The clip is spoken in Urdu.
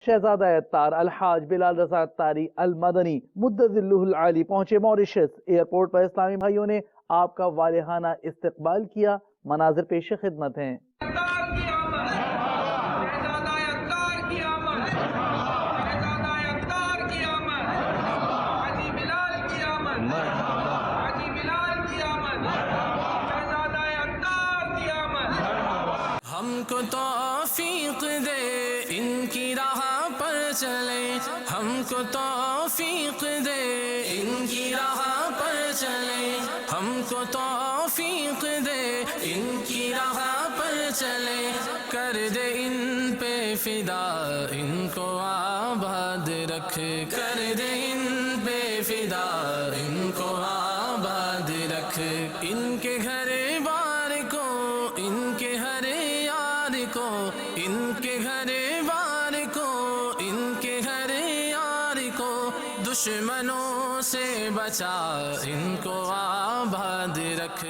شہزادہ اتار الحاج بلال رضا اتاری المدنی مدد اللہ العالی پہنچے موریشس۔ ایئرپورٹ پر اسلامی بھائیوں نے آپ کا والہانہ استقبال کیا۔ مناظر پیش خدمت ہیں۔ ہم کو توفیق دے ان کی راہ پر چلے، ہم کو توفیق دے ان کی راہ پر چلے، ہم کو توفیق دے ان کی راہ پر چلے، کر دے ان پہ فدا ان کو آباد رکھ، کر دے ان پہ فدا ان کو آباد رکھ، ان کے گھر بار کو، ان کے ہر یار کو، ان کے گھر بار کو، ان کے گھر یار کو، دشمنوں سے بچا ان کو آباد رکھ۔